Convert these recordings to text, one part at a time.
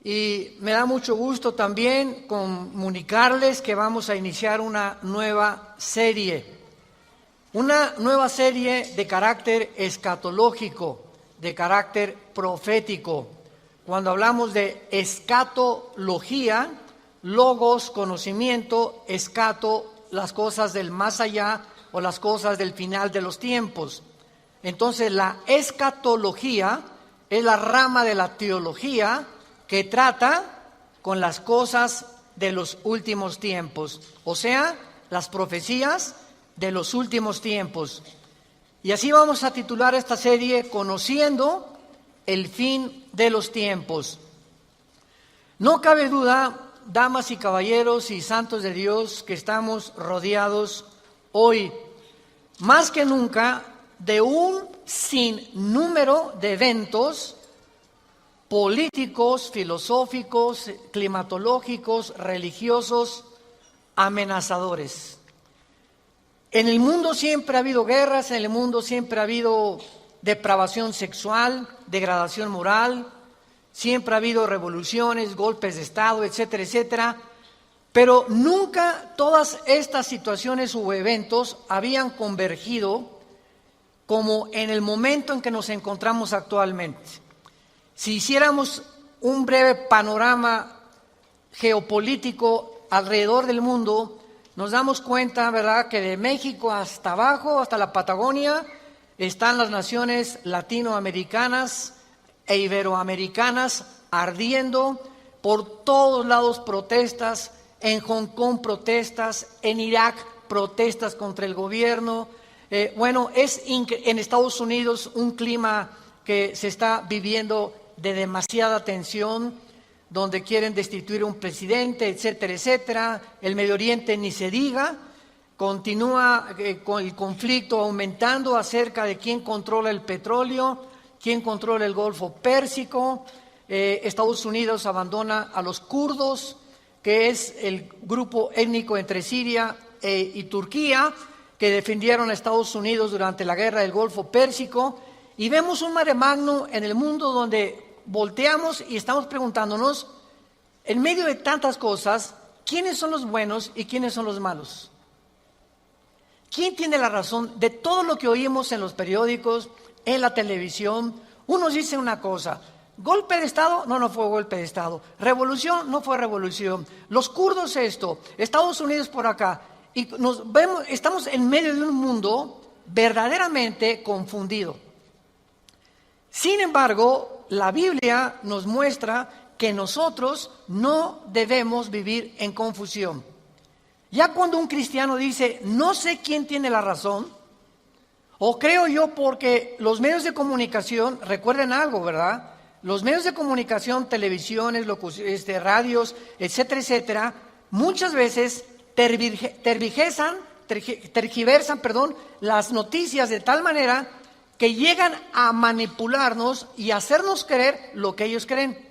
Y me da mucho gusto también comunicarles que vamos a iniciar una nueva serie de carácter escatológico, de carácter profético. Cuando hablamos de escatología, logos, conocimiento, escato, las cosas del más allá o las cosas del final de los tiempos. Entonces la escatología es la rama de la teología que trata con las cosas de los últimos tiempos, o sea, las profecías de los últimos tiempos. Y así vamos a titular esta serie, Conociendo el fin de los tiempos. No cabe duda, damas y caballeros y santos de Dios, que estamos rodeados hoy, más que nunca, de un sinnúmero de eventos políticos, filosóficos, climatológicos, religiosos, amenazadores. En el mundo siempre ha habido guerras, en el mundo siempre ha habido depravación sexual, degradación moral, siempre ha habido revoluciones, golpes de Estado, etcétera, etcétera. Pero nunca todas estas situaciones u eventos habían convergido como en el momento en que nos encontramos actualmente. Si hiciéramos un breve panorama geopolítico alrededor del mundo, nos damos cuenta, ¿verdad?, que de México hasta abajo, hasta la Patagonia, están las naciones latinoamericanas e iberoamericanas ardiendo, por todos lados protestas, en Hong Kong protestas, en Irak protestas contra el gobierno. En Estados Unidos un clima que se está viviendo de demasiada tensión, donde quieren destituir a un presidente, etcétera, etcétera. El Medio Oriente ni se diga, continúa con el conflicto aumentando acerca de quién controla el petróleo, quién controla el Golfo Pérsico. Estados Unidos abandona a los kurdos, que es el grupo étnico entre Siria y Turquía, que defendieron a Estados Unidos durante la guerra del Golfo Pérsico. Y vemos un mare magnum en el mundo donde volteamos y estamos preguntándonos, en medio de tantas cosas, ¿quiénes son los buenos y quiénes son los malos? ¿Quién tiene la razón de todo lo que oímos en los periódicos, en la televisión? Unos dicen una cosa, golpe de Estado, no fue golpe de Estado, revolución, no fue revolución, los kurdos esto, Estados Unidos por acá, y estamos en medio de un mundo verdaderamente confundido. Sin embargo, la Biblia nos muestra que nosotros no debemos vivir en confusión. Ya cuando un cristiano dice, no sé quién tiene la razón, o creo yo porque los medios de comunicación, recuerden algo, ¿verdad? Los medios de comunicación, televisiones, radios, etcétera, etcétera, muchas veces tergiversan, las noticias de tal manera que llegan a manipularnos y hacernos creer lo que ellos creen.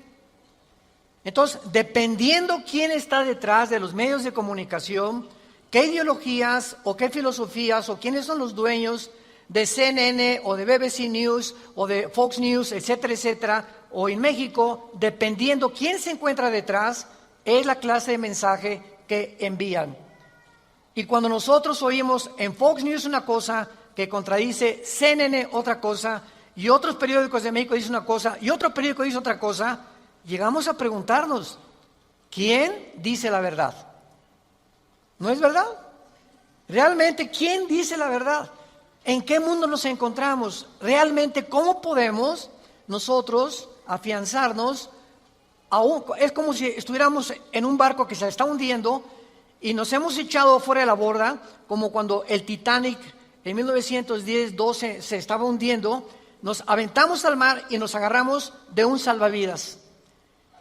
Entonces, dependiendo quién está detrás de los medios de comunicación, qué ideologías o qué filosofías o quiénes son los dueños de CNN o de BBC News o de Fox News, etcétera, etcétera, o en México, dependiendo quién se encuentra detrás, es la clase de mensaje que envían. Y cuando nosotros oímos en Fox News una cosa que contradice CNN otra cosa, y otros periódicos de México dicen una cosa, y otro periódico dice otra cosa, llegamos a preguntarnos, ¿quién dice la verdad? ¿No es verdad? Realmente, ¿quién dice la verdad? ¿En qué mundo nos encontramos? Realmente, ¿cómo podemos nosotros afianzarnos? Es como si estuviéramos en un barco que se está hundiendo y nos hemos echado fuera de la borda, como cuando el Titanic en 1910-12 se estaba hundiendo, nos aventamos al mar y nos agarramos de un salvavidas.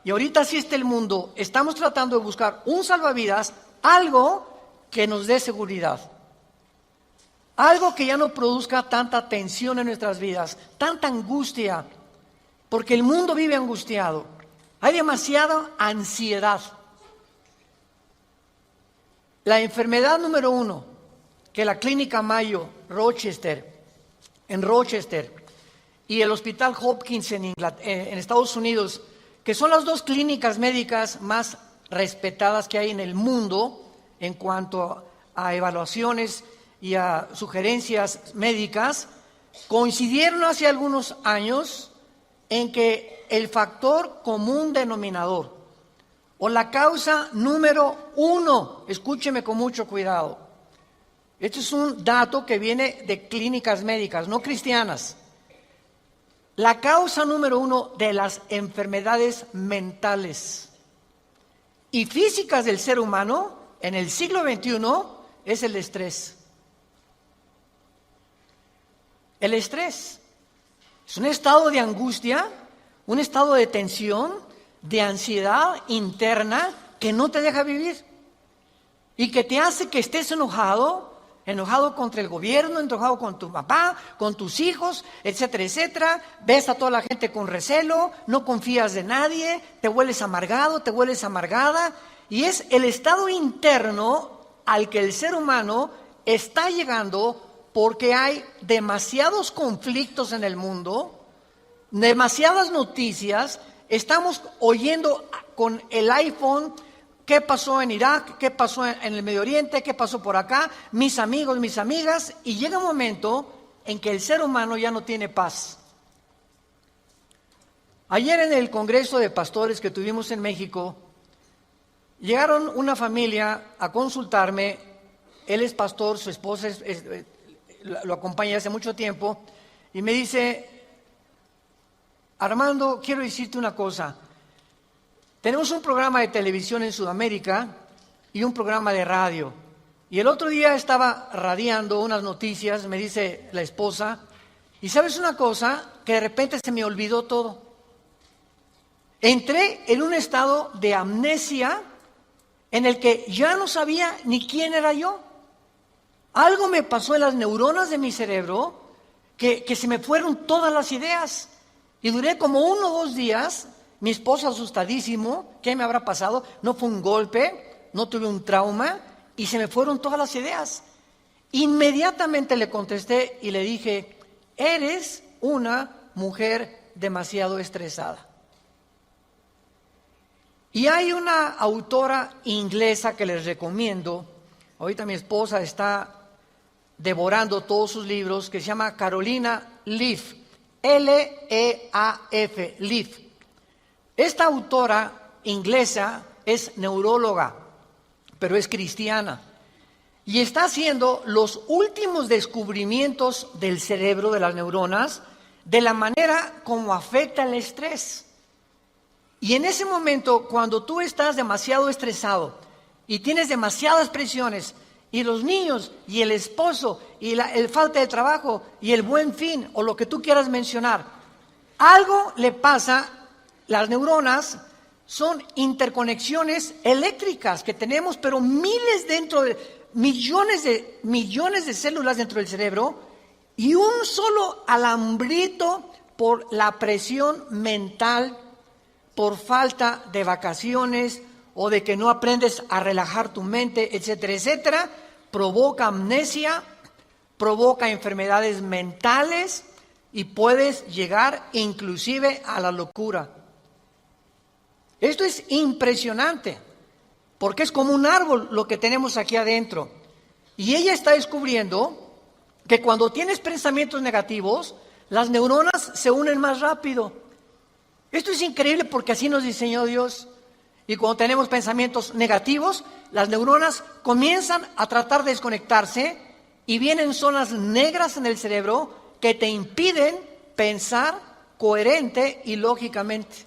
Y ahorita así está el mundo, estamos tratando de buscar un salvavidas, algo que nos dé seguridad, algo que ya no produzca tanta tensión en nuestras vidas, tanta angustia, porque el mundo vive angustiado, hay demasiada ansiedad. La enfermedad número 1 que la Clínica Mayo en Rochester y el Hospital Hopkins en Estados Unidos que son las dos clínicas médicas más respetadas que hay en el mundo en cuanto a evaluaciones y a sugerencias médicas, coincidieron hace algunos años en que el factor común denominador o la causa número 1, escúcheme con mucho cuidado, este es un dato que viene de clínicas médicas, no cristianas, la causa número 1 de las enfermedades mentales y físicas del ser humano en el siglo XXI es el estrés. El estrés es un estado de angustia, un estado de tensión, de ansiedad interna que no te deja vivir y que te hace que estés enojado contra el gobierno, enojado con tu papá, con tus hijos, etcétera, etcétera. Ves a toda la gente con recelo, no confías de nadie, te vuelves amargado, te vuelves amargada. Y es el estado interno al que el ser humano está llegando porque hay demasiados conflictos en el mundo, demasiadas noticias. Estamos oyendo con el iPhone qué pasó en Irak, qué pasó en el Medio Oriente, qué pasó por acá, mis amigos, mis amigas, y llega un momento en que el ser humano ya no tiene paz. Ayer en el Congreso de Pastores que tuvimos en México, llegaron una familia a consultarme. Él es pastor, su esposa lo acompaña hace mucho tiempo, y me dice: Armando, quiero decirte una cosa. Tenemos un programa de televisión en Sudamérica y un programa de radio. Y el otro día estaba radiando unas noticias, me dice la esposa, y ¿sabes una cosa? Que de repente se me olvidó todo. Entré en un estado de amnesia en el que ya no sabía ni quién era yo. Algo me pasó en las neuronas de mi cerebro que se me fueron todas las ideas. Y duré como 1 o 2 días, mi esposo asustadísimo, ¿qué me habrá pasado? No fue un golpe, no tuve un trauma y se me fueron todas las ideas. Inmediatamente le contesté y le dije: eres una mujer demasiado estresada. Y hay una autora inglesa que les recomiendo, ahorita mi esposa está devorando todos sus libros, que se llama Carolina Leaf, L-E-A-F, Leaf. Esta autora inglesa es neuróloga, pero es cristiana, y está haciendo los últimos descubrimientos del cerebro, de las neuronas, de la manera como afecta el estrés. Y en ese momento, cuando tú estás demasiado estresado y tienes demasiadas presiones, y los niños, y el esposo, y el falta de trabajo, y el buen fin, o lo que tú quieras mencionar, algo le pasa. Las neuronas son interconexiones eléctricas que tenemos, pero millones de células dentro del cerebro, y un solo alambrito por la presión mental, por falta de vacaciones o de que no aprendes a relajar tu mente, etcétera, etcétera, provoca amnesia, provoca enfermedades mentales y puedes llegar inclusive a la locura. Esto es impresionante, porque es como un árbol lo que tenemos aquí adentro. Y ella está descubriendo que cuando tienes pensamientos negativos, las neuronas se unen más rápido. Esto es increíble porque así nos diseñó Dios. Y cuando tenemos pensamientos negativos, las neuronas comienzan a tratar de desconectarse y vienen zonas negras en el cerebro que te impiden pensar coherente y lógicamente.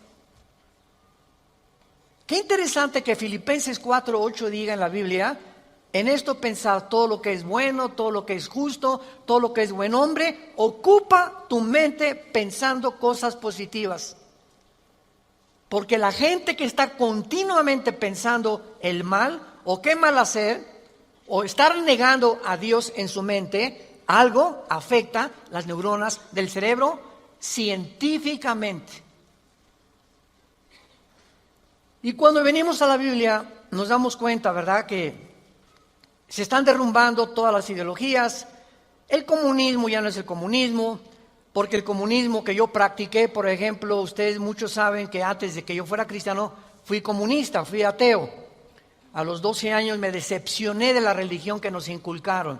Qué interesante que Filipenses 4:8 diga en la Biblia: en esto pensar todo lo que es bueno, todo lo que es justo, todo lo que es buen hombre, ocupa tu mente pensando cosas positivas. Porque la gente que está continuamente pensando el mal, o qué mal hacer, o estar negando a Dios en su mente, algo afecta las neuronas del cerebro científicamente. Y cuando venimos a la Biblia nos damos cuenta, ¿verdad?, que se están derrumbando todas las ideologías. El comunismo ya no es el comunismo, porque el comunismo que yo practiqué, por ejemplo, ustedes muchos saben que antes de que yo fuera cristiano, fui comunista, fui ateo. A los 12 años me decepcioné de la religión que nos inculcaron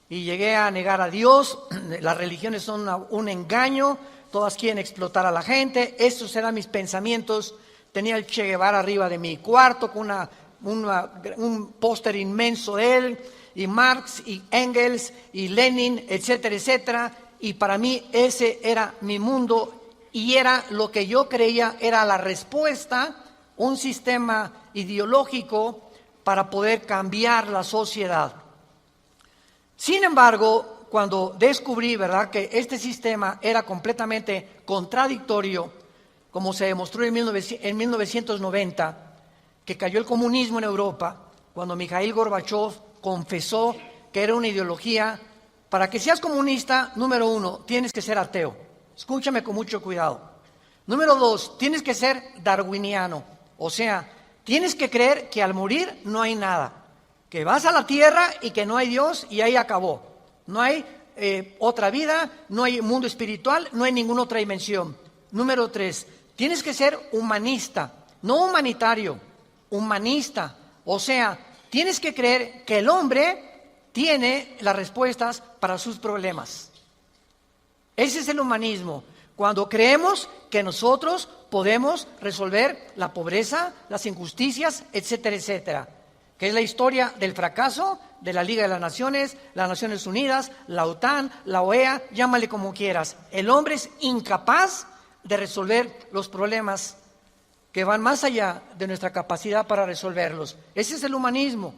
y llegué a negar a Dios. Las religiones son un engaño, todas quieren explotar a la gente. Estos eran mis pensamientos. Tenía el Che Guevara arriba de mi cuarto con un póster inmenso de él, y Marx y Engels y Lenin, etcétera, etcétera. Y para mí ese era mi mundo y era lo que yo creía era la respuesta, un sistema ideológico para poder cambiar la sociedad. Sin embargo, cuando descubrí, ¿verdad?, que este sistema era completamente contradictorio, como se demostró en 1990, que cayó el comunismo en Europa, cuando Mikhail Gorbachev confesó que era una ideología. Para que seas comunista, número 1, tienes que ser ateo. Escúchame con mucho cuidado. Número 2, tienes que ser darwiniano. O sea, tienes que creer que al morir no hay nada. Que vas a la tierra y que no hay Dios y ahí acabó. No hay otra vida, no hay mundo espiritual, no hay ninguna otra dimensión. Número 3, tienes que ser humanista, no humanitario, humanista. O sea, tienes que creer que el hombre tiene las respuestas para sus problemas. Ese es el humanismo. Cuando creemos que nosotros podemos resolver la pobreza, las injusticias, etcétera, etcétera. Que es la historia del fracaso de la Liga de las Naciones Unidas, la OTAN, la OEA, llámale como quieras. El hombre es incapaz de resolver los problemas que van más allá de nuestra capacidad para resolverlos. Ese es el humanismo.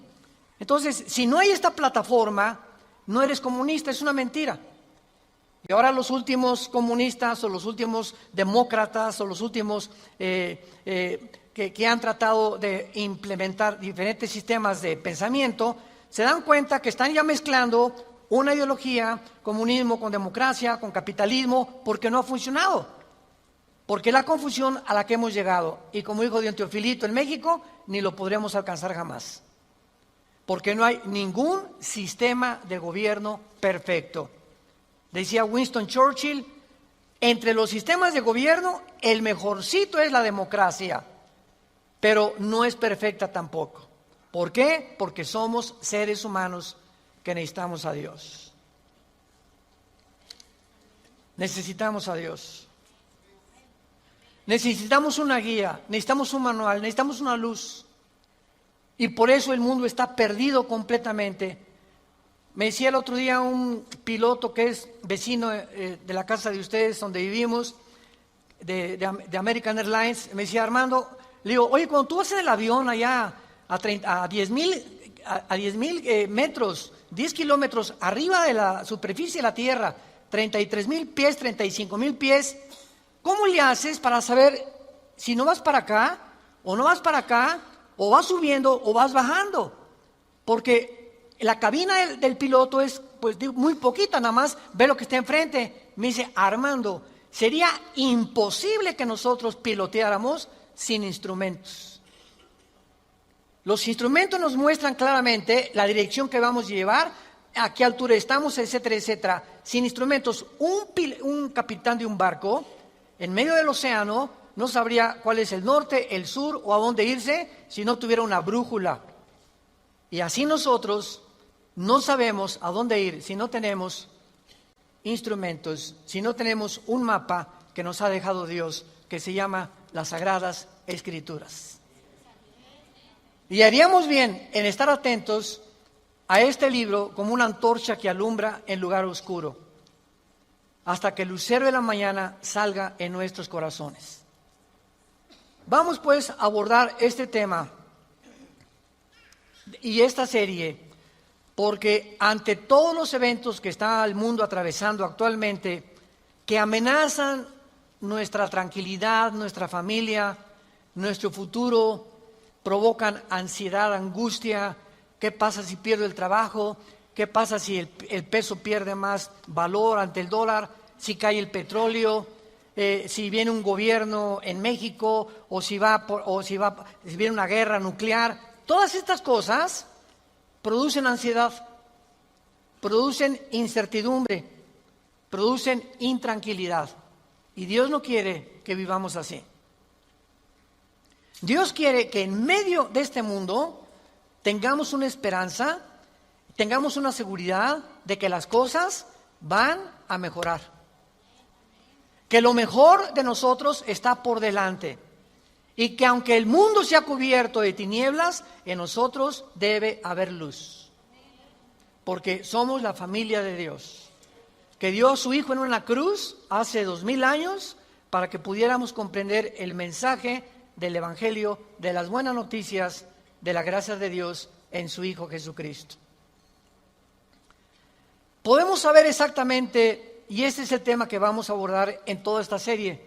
Entonces, si no hay esta plataforma, no eres comunista, es una mentira. Y ahora los últimos comunistas o los últimos demócratas o los últimos que han tratado de implementar diferentes sistemas de pensamiento, se dan cuenta que están ya mezclando una ideología, comunismo con democracia, con capitalismo, porque no ha funcionado. Porque es la confusión a la que hemos llegado. Y como dijo Don Teofilito en México, ni lo podremos alcanzar jamás. Porque no hay ningún sistema de gobierno perfecto. Decía Winston Churchill, entre los sistemas de gobierno, el mejorcito es la democracia, pero no es perfecta tampoco. ¿Por qué? Porque somos seres humanos que necesitamos a Dios. Necesitamos a Dios. Necesitamos una guía, necesitamos un manual, necesitamos una luz. Y por eso el mundo está perdido completamente. Me decía el otro día un piloto que es vecino de la casa de ustedes, donde vivimos, de American Airlines, me decía: Armando, le digo, oye, cuando tú vas en el avión allá a 10,000 metros, 10 kilómetros arriba de la superficie de la Tierra, 33,000 pies, 35,000 pies, ¿cómo le haces para saber si no vas para acá o no vas para acá? O vas subiendo o vas bajando, porque la cabina del piloto es pues muy poquita, nada más ve lo que está enfrente. Me dice: Armando, sería imposible que nosotros piloteáramos sin instrumentos. Los instrumentos nos muestran claramente la dirección que vamos a llevar, a qué altura estamos, etcétera, etcétera. Sin instrumentos, un capitán de un barco en medio del océano no sabría cuál es el norte, el sur o a dónde irse si no tuviera una brújula. Y así nosotros no sabemos a dónde ir si no tenemos instrumentos, si no tenemos un mapa que nos ha dejado Dios, que se llama las Sagradas Escrituras. Y haríamos bien en estar atentos a este libro como una antorcha que alumbra en lugar oscuro, hasta que el lucero de la mañana salga en nuestros corazones. Vamos pues a abordar este tema y esta serie, porque ante todos los eventos que está el mundo atravesando actualmente, que amenazan nuestra tranquilidad, nuestra familia, nuestro futuro, provocan ansiedad, angustia. ¿Qué pasa si pierdo el trabajo? ¿Qué pasa si el peso pierde más valor ante el dólar? Si cae el petróleo, si viene un gobierno en México, o si viene una guerra nuclear. Todas estas cosas producen ansiedad, producen incertidumbre, producen intranquilidad. Y Dios no quiere que vivamos así. Dios quiere que en medio de este mundo tengamos una esperanza, tengamos una seguridad de que las cosas van a mejorar. Que lo mejor de nosotros está por delante. Y que aunque el mundo sea cubierto de tinieblas, en nosotros debe haber luz. Porque somos la familia de Dios. Que dio a su Hijo en una cruz hace 2000 años para que pudiéramos comprender el mensaje del Evangelio, de las buenas noticias, de la gracia de Dios en su Hijo Jesucristo. Podemos saber exactamente, y este es el tema que vamos a abordar en toda esta serie,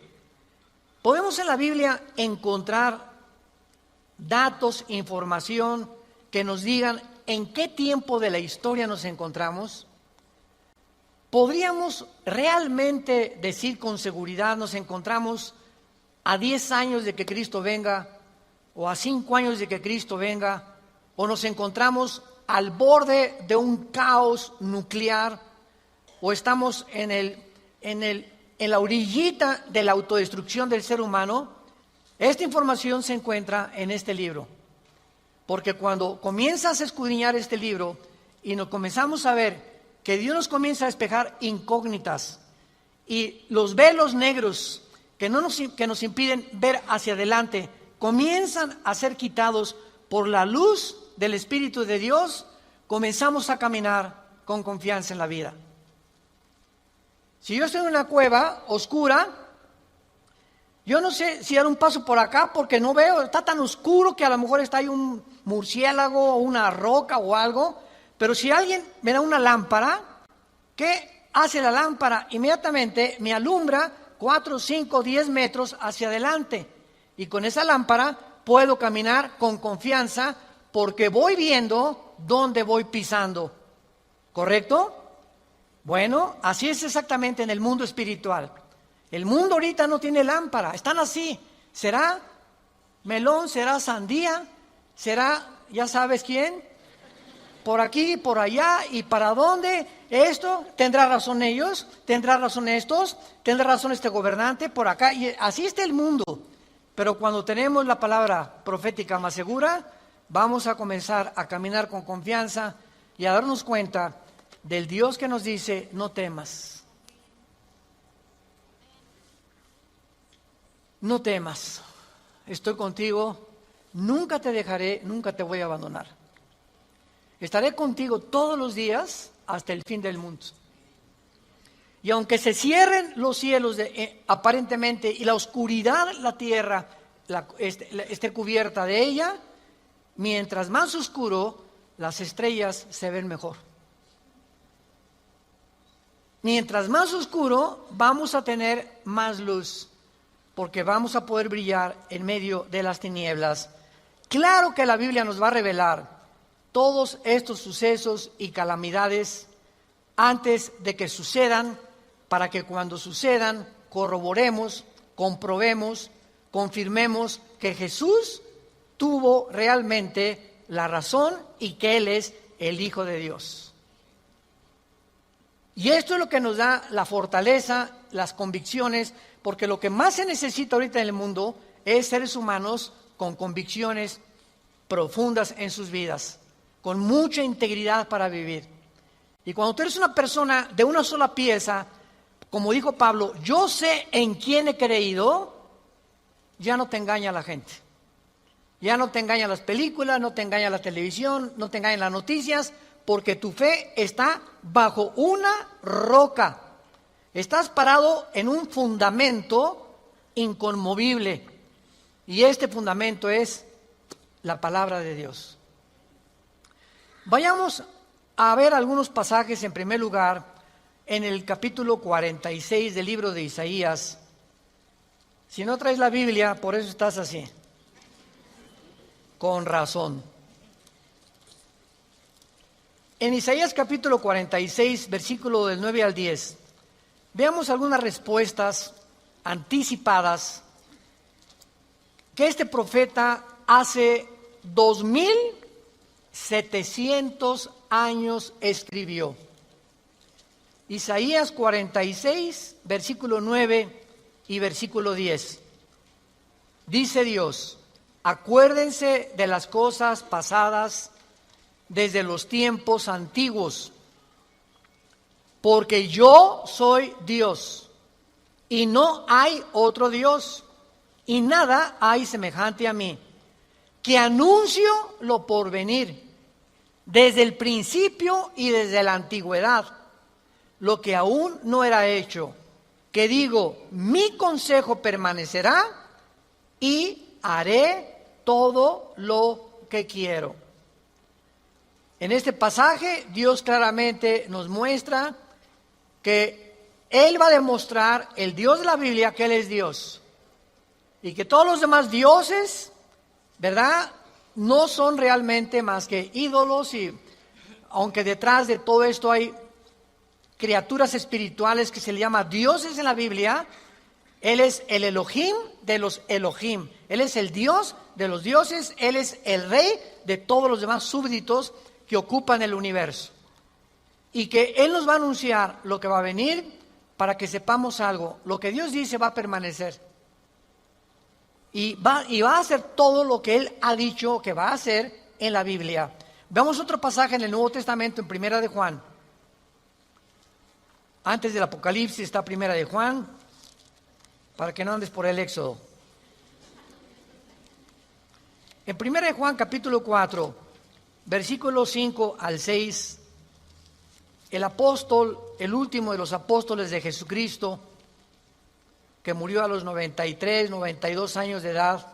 podemos en la Biblia encontrar datos, información que nos digan en qué tiempo de la historia nos encontramos. ¿Podríamos realmente decir con seguridad nos encontramos a 10 años de que Cristo venga, o a 5 años de que Cristo venga, o nos encontramos al borde de un caos nuclear, o estamos en la orillita de la autodestrucción del ser humano? Esta información se encuentra en este libro, porque cuando comienzas a escudriñar este libro y nos comenzamos a ver que Dios nos comienza a despejar incógnitas y los velos negros que nos impiden ver hacia adelante comienzan a ser quitados por la luz del Espíritu de Dios, comenzamos a caminar con confianza en la vida. Si yo estoy en una cueva oscura, yo no sé si dar un paso por acá porque no veo, está tan oscuro que a lo mejor está ahí un murciélago o una roca o algo, pero si alguien me da una lámpara, ¿qué hace la lámpara? Inmediatamente me alumbra 4, 5, 10 metros hacia adelante. Y con esa lámpara puedo caminar con confianza porque voy viendo dónde voy pisando. ¿Correcto? Bueno, así es exactamente en el mundo espiritual. El mundo ahorita no tiene lámpara, están así. ¿Será melón? ¿Será sandía? ¿Será, ya sabes quién? Por aquí, por allá, ¿y para dónde? Esto, ¿tendrá razón ellos? ¿Tendrá razón estos? ¿Tendrá razón este gobernante? Por acá, y así está el mundo. Pero cuando tenemos la palabra profética más segura, vamos a comenzar a caminar con confianza y a darnos cuenta del Dios que nos dice, no temas. No temas, estoy contigo, nunca te dejaré, nunca te voy a abandonar. Estaré contigo todos los días hasta el fin del mundo. Y aunque se cierren los cielos aparentemente y la oscuridad, la tierra, esté cubierta de ella, mientras más oscuro, las estrellas se ven mejor. Mientras más oscuro, vamos a tener más luz, porque vamos a poder brillar en medio de las tinieblas. Claro que la Biblia nos va a revelar todos estos sucesos y calamidades antes de que sucedan, para que cuando sucedan corroboremos, comprobemos, confirmemos que Jesús tuvo realmente la razón y que Él es el Hijo de Dios. Y esto es lo que nos da la fortaleza, las convicciones, porque lo que más se necesita ahorita en el mundo es seres humanos con convicciones profundas en sus vidas, con mucha integridad para vivir. Y cuando tú eres una persona de una sola pieza, como dijo Pablo, yo sé en quién he creído, ya no te engaña la gente. Ya no te engañan las películas, no te engaña la televisión, no te engañan las noticias, porque tu fe está bajo una roca. Estás parado en un fundamento inconmovible. Y este fundamento es la palabra de Dios. Vayamos a ver algunos pasajes. En primer lugar, en el capítulo 46 del libro de Isaías. Si no traes la Biblia, por eso estás así. Con razón. En Isaías capítulo 46, versículo del 9 al 10, veamos algunas respuestas anticipadas que este profeta hace 2700 años escribió. Isaías 46, versículo 9 y versículo 10. Dice Dios: acuérdense de las cosas pasadas desde los tiempos antiguos, porque yo soy Dios y no hay otro Dios, y nada hay semejante a mí, que anuncio lo porvenir, desde el principio y desde la antigüedad, lo que aún no era hecho, que digo, mi consejo permanecerá y haré todo lo que quiero. En este pasaje Dios claramente nos muestra que Él va a demostrar, el Dios de la Biblia, que Él es Dios. Y que todos los demás dioses, ¿verdad?, no son realmente más que ídolos, y aunque detrás de todo esto hay criaturas espirituales que se le llama dioses en la Biblia, Él es el Elohim de los Elohim. Él es el Dios de los dioses, Él es el rey de todos los demás súbditos que ocupan el universo. Y que Él nos va a anunciar lo que va a venir para que sepamos algo. Lo que Dios dice va a permanecer. Y va a hacer todo lo que Él ha dicho que va a hacer en la Biblia. Veamos otro pasaje en el Nuevo Testamento, en Primera de Juan. Antes del Apocalipsis está Primera de Juan, para que no andes por el Éxodo. En Primera de Juan, capítulo 4, versículos 5 al 6, el apóstol, el último de los apóstoles de Jesucristo, que murió a los 93, 92 años de edad,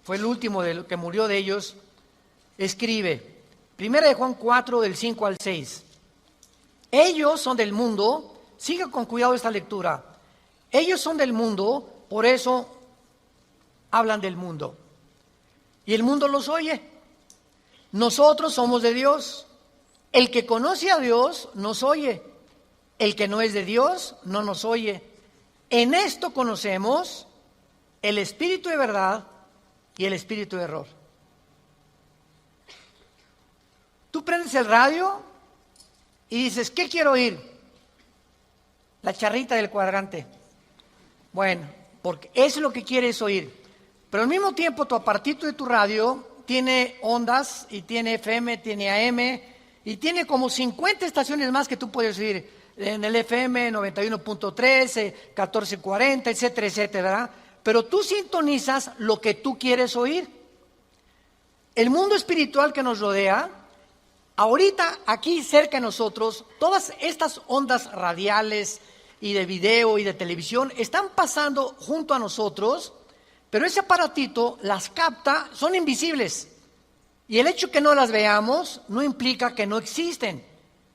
fue el último que murió de ellos, escribe, Primera de Juan 4, del 5 al 6, ellos son del mundo. Siga con cuidado esta lectura. Ellos son del mundo, por eso hablan del mundo. Y el mundo los oye. Nosotros somos de Dios. El que conoce a Dios nos oye. El que no es de Dios no nos oye. En esto conocemos el espíritu de verdad y el espíritu de error. Tú prendes el radio y dices, ¿qué quiero oír? La charrita del cuadrante. Bueno, porque eso es lo que quieres oír. Pero al mismo tiempo tu apartito de tu radio tiene ondas y tiene FM, tiene AM y tiene como 50 estaciones más que tú puedes oír. En el FM 91.3, 1440, etcétera, etcétera, ¿verdad? Pero tú sintonizas lo que tú quieres oír. El mundo espiritual que nos rodea, ahorita aquí cerca de nosotros, todas estas ondas radiales y de video y de televisión están pasando junto a nosotros, pero ese aparatito las capta, son invisibles. Y el hecho que no las veamos no implica que no existen,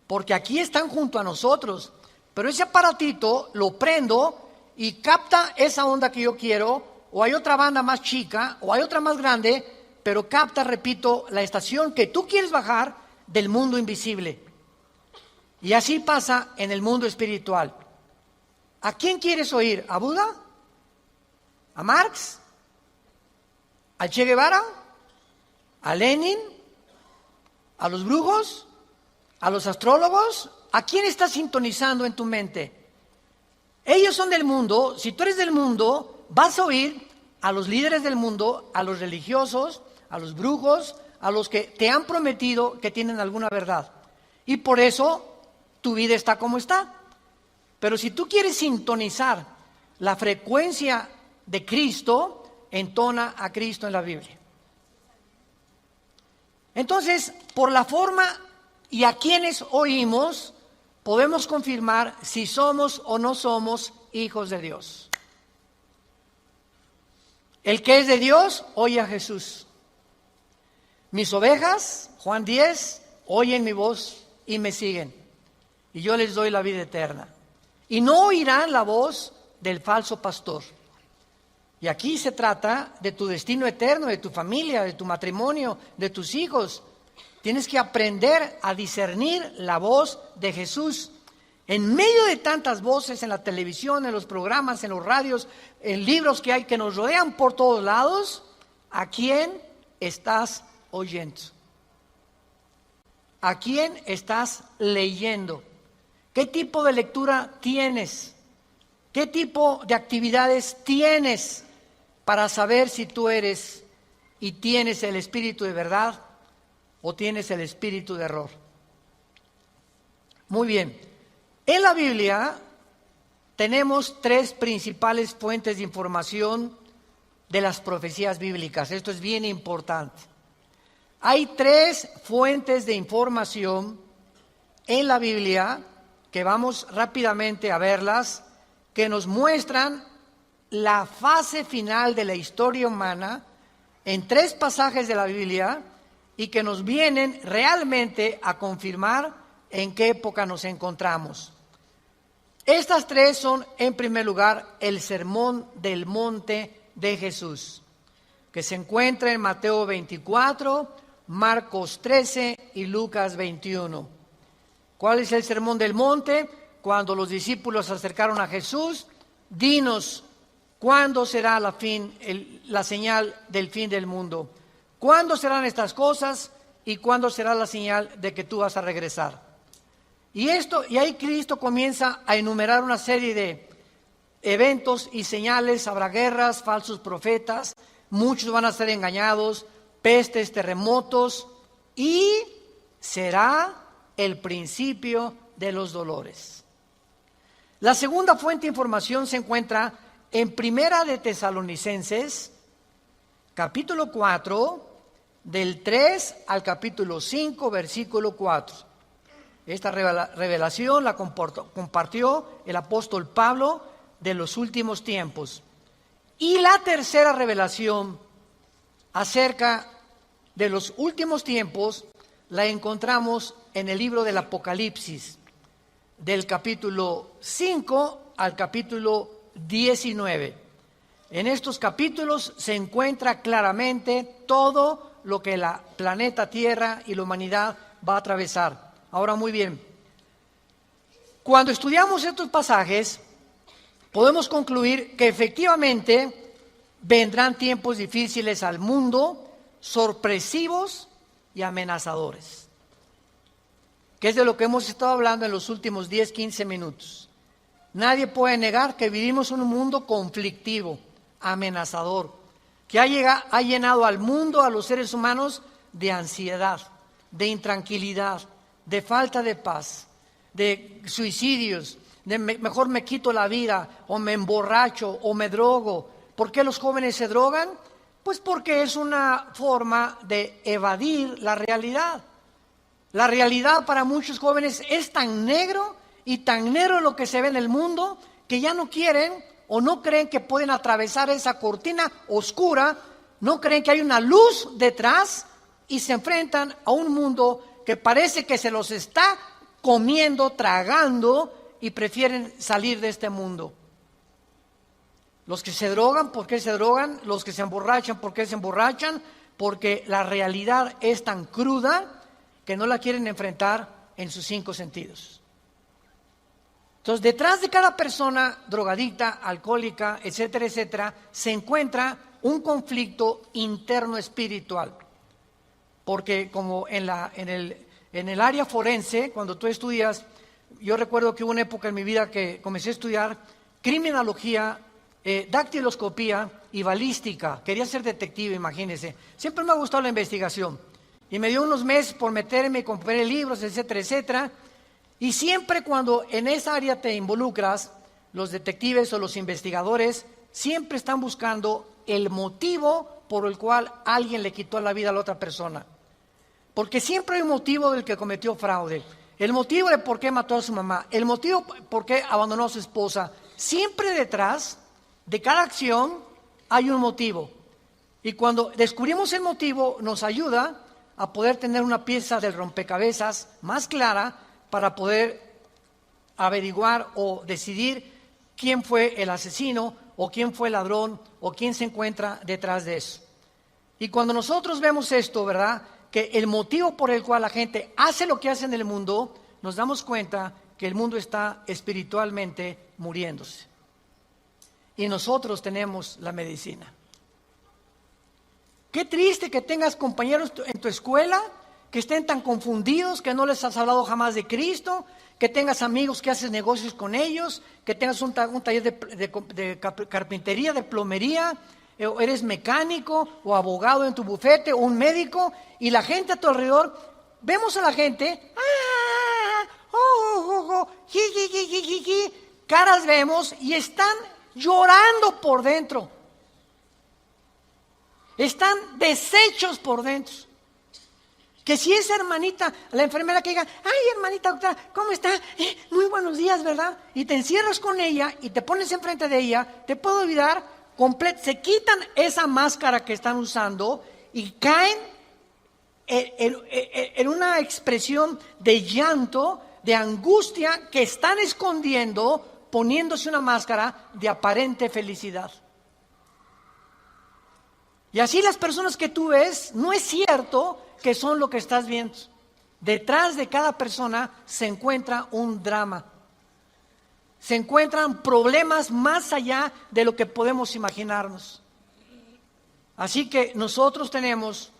porque aquí están junto a nosotros. Pero ese aparatito lo prendo y capta esa onda que yo quiero, o hay otra banda más chica, o hay otra más grande, pero capta, repito, la estación que tú quieres bajar del mundo invisible. Y así pasa en el mundo espiritual. ¿A quién quieres oír? ¿A Buda? ¿A Marx? ¿Al Che Guevara? ¿A Lenin? ¿A los brujos? ¿A los astrólogos? ¿A quién estás sintonizando en tu mente? Ellos son del mundo. Si tú eres del mundo, vas a oír a los líderes del mundo, a los religiosos, a los brujos, a los que te han prometido que tienen alguna verdad. Y por eso tu vida está como está. Pero si tú quieres sintonizar la frecuencia de Cristo, entona a Cristo en la Biblia. Entonces, por la forma y a quienes oímos, podemos confirmar si somos o no somos hijos de Dios. El que es de Dios, oye a Jesús. Mis ovejas, Juan 10, oyen mi voz y me siguen. Y yo les doy la vida eterna. Y no oirán la voz del falso pastor. Y aquí se trata de tu destino eterno, de tu familia, de tu matrimonio, de tus hijos. Tienes que aprender a discernir la voz de Jesús. En medio de tantas voces en la televisión, en los programas, en los radios, en libros que hay que nos rodean por todos lados, ¿a quién estás oyendo? ¿A quién estás leyendo? ¿Qué tipo de lectura tienes? ¿Qué tipo de actividades tienes para saber si tú eres y tienes el espíritu de verdad o tienes el espíritu de error? Muy bien. En la Biblia tenemos tres principales fuentes de información de las profecías bíblicas. Esto es bien importante. Hay tres fuentes de información en la Biblia que vamos rápidamente a verlas, que nos muestran la fase final de la historia humana en tres pasajes de la Biblia y que nos vienen realmente a confirmar en qué época nos encontramos. Estas tres son, en primer lugar, el Sermón del Monte de Jesús, que se encuentra en Mateo 24, Marcos 13 y Lucas 21. ¿Cuál es el Sermón del Monte? Cuando los discípulos se acercaron a Jesús, dinos, ¿cuándo será la señal del fin del mundo? ¿Cuándo serán estas cosas y cuándo será la señal de que tú vas a regresar? Y ahí Cristo comienza a enumerar una serie de eventos y señales. Habrá guerras, falsos profetas, muchos van a ser engañados, pestes, terremotos, y será el principio de los dolores. La segunda fuente de información se encuentra en Primera de Tesalonicenses, capítulo 4, del 3 al capítulo 5, versículo 4. Esta revelación la compartió el apóstol Pablo de los últimos tiempos. Y la tercera revelación acerca de los últimos tiempos la encontramos en el libro del Apocalipsis, del capítulo 5 al capítulo 19. En estos capítulos se encuentra claramente todo lo que la planeta Tierra y la humanidad va a atravesar. Ahora, muy bien, cuando estudiamos estos pasajes, podemos concluir que efectivamente vendrán tiempos difíciles al mundo, sorpresivos y amenazadores, que es de lo que hemos estado hablando en los últimos 10, 15 minutos. Nadie puede negar que vivimos en un mundo conflictivo, amenazador, que ha llenado al mundo, a los seres humanos, de ansiedad, de intranquilidad, de falta de paz, de suicidios, de mejor me quito la vida, o me emborracho, o me drogo. ¿Por qué los jóvenes se drogan? Pues porque es una forma de evadir la realidad. La realidad para muchos jóvenes es tan negro y tan negro lo que se ve en el mundo que ya no quieren o no creen que pueden atravesar esa cortina oscura, no creen que hay una luz detrás y se enfrentan a un mundo que parece que se los está comiendo, tragando, y prefieren salir de este mundo. Los que se drogan, ¿por qué se drogan? Los que se emborrachan, ¿por qué se emborrachan? Porque la realidad es tan cruda que no la quieren enfrentar en sus 5 sentidos. Entonces, detrás de cada persona drogadicta, alcohólica, etcétera, etcétera, se encuentra un conflicto interno espiritual. Porque como en el área forense, cuando tú estudias, yo recuerdo que hubo una época en mi vida que comencé a estudiar criminología, dactiloscopía y balística. Quería ser detective, imagínense. Siempre me ha gustado la investigación. Y me dio unos meses por meterme y compré libros, etcétera, etcétera. Y siempre cuando en esa área te involucras, los detectives o los investigadores siempre están buscando el motivo por el cual alguien le quitó la vida a la otra persona. Porque siempre hay un motivo del que cometió fraude, el motivo de por qué mató a su mamá, el motivo por qué abandonó a su esposa. Siempre detrás de cada acción hay un motivo. Y cuando descubrimos el motivo, nos ayuda a poder tener una pieza del rompecabezas más clara para poder averiguar o decidir quién fue el asesino o quién fue el ladrón o quién se encuentra detrás de eso. Y cuando nosotros vemos esto, ¿verdad?, que el motivo por el cual la gente hace lo que hace en el mundo, nos damos cuenta que el mundo está espiritualmente muriéndose. Y nosotros tenemos la medicina. Qué triste que tengas compañeros en tu escuela que estén tan confundidos, que no les has hablado jamás de Cristo, que tengas amigos que haces negocios con ellos, que tengas un taller de carpintería, de plomería, o eres mecánico o abogado en tu bufete o un médico, y la gente a tu alrededor, vemos a la gente, caras vemos y están llorando por dentro, están deshechos por dentro. Que si esa hermanita, la enfermera que diga, ay hermanita doctora, ¿cómo está? Muy buenos días, ¿verdad? Y te encierras con ella y te pones enfrente de ella, te puedo olvidar, se quitan esa máscara que están usando y caen en una expresión de llanto, de angustia que están escondiendo, poniéndose una máscara de aparente felicidad. Y así las personas que tú ves, no es cierto que son lo que estás viendo. Detrás de cada persona se encuentra un drama. Se encuentran problemas más allá de lo que podemos imaginarnos. Así que nosotros tenemos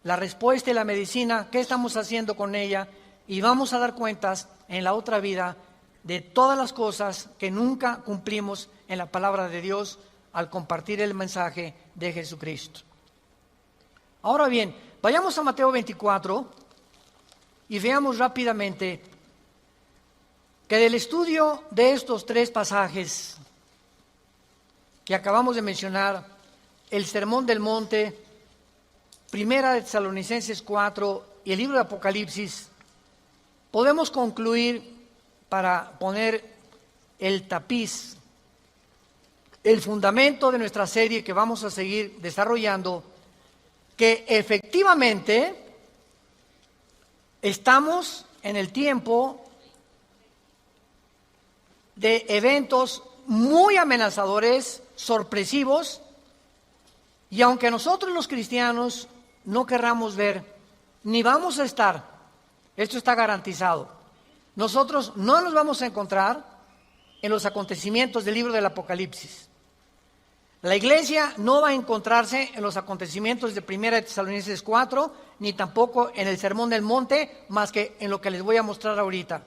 la respuesta y la medicina, qué estamos haciendo con ella, y vamos a dar cuentas en la otra vida de todas las cosas que nunca cumplimos en la palabra de Dios al compartir el mensaje de Jesucristo. Ahora bien, vayamos a Mateo 24 y veamos rápidamente que del estudio de estos tres pasajes que acabamos de mencionar, el Sermón del Monte, Primera de Tesalonicenses 4 y el libro de Apocalipsis, podemos concluir, para poner el tapiz, el fundamento de nuestra serie que vamos a seguir desarrollando, que efectivamente estamos en el tiempo de eventos muy amenazadores, sorpresivos, y aunque nosotros los cristianos no querramos ver, ni vamos a estar, esto está garantizado, nosotros no nos vamos a encontrar en los acontecimientos del libro del Apocalipsis. La iglesia no va a encontrarse en los acontecimientos de Primera de Tesalonicenses 4, ni tampoco en el Sermón del Monte, más que en lo que les voy a mostrar ahorita.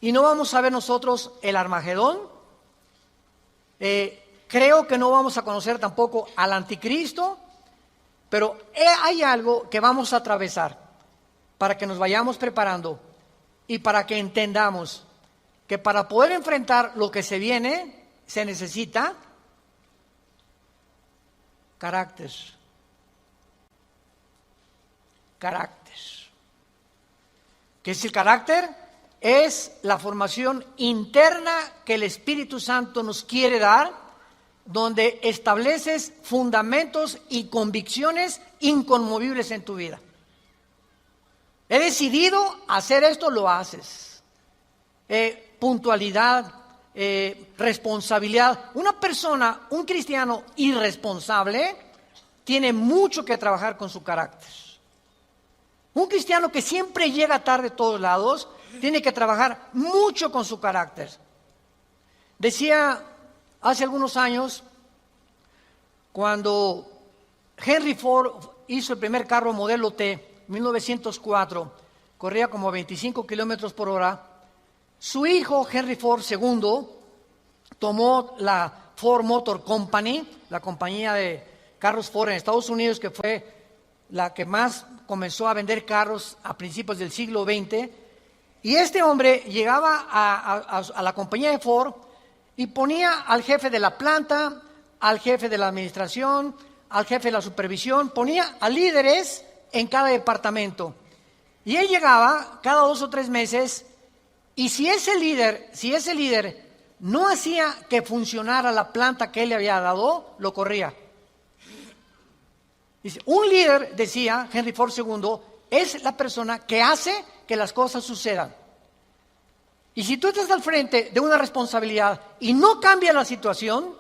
Y no vamos a ver nosotros el Armagedón. Creo que no vamos a conocer tampoco al Anticristo, pero hay algo que vamos a atravesar para que nos vayamos preparando y para que entendamos que para poder enfrentar lo que se viene, se necesita carácter. Carácter. ¿Qué es el carácter? Es la formación interna que el Espíritu Santo nos quiere dar, donde estableces fundamentos y convicciones inconmovibles en tu vida. He decidido hacer esto, lo haces. Puntualidad, responsabilidad. Una persona, un cristiano irresponsable, tiene mucho que trabajar con su carácter. Un cristiano que siempre llega tarde a todos lados, tiene que trabajar mucho con su carácter. Decía hace algunos años, cuando Henry Ford hizo el primer carro modelo T, 1904, corría como 25 kilómetros por hora. Su hijo, Henry Ford II, tomó la Ford Motor Company, la compañía de carros Ford en Estados Unidos, que fue la que más comenzó a vender carros a principios del siglo XX. Y este hombre llegaba a la compañía de Ford y ponía al jefe de la planta, al jefe de la administración, al jefe de la supervisión, ponía a líderes en cada departamento. Y él llegaba cada 2 o 3 meses, y si ese líder no hacía que funcionara la planta que él le había dado, lo corría. Dice, un líder, decía Henry Ford II, es la persona que hace que las cosas sucedan. Y si tú estás al frente de una responsabilidad y no cambias la situación,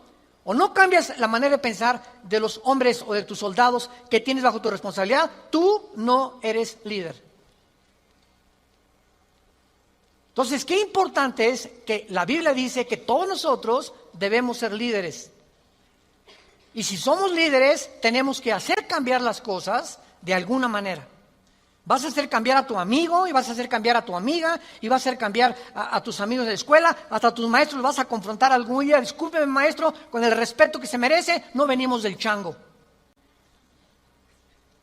o no cambias la manera de pensar de los hombres o de tus soldados que tienes bajo tu responsabilidad, tú no eres líder. Entonces, qué importante es que la Biblia dice que todos nosotros debemos ser líderes. Y si somos líderes, tenemos que hacer cambiar las cosas de alguna manera. Vas a hacer cambiar a tu amigo, y vas a hacer cambiar a tu amiga, y vas a hacer cambiar a tus amigos de la escuela, hasta a tus maestros los vas a confrontar algún día. Discúlpeme, maestro, con el respeto que se merece, no venimos del chango.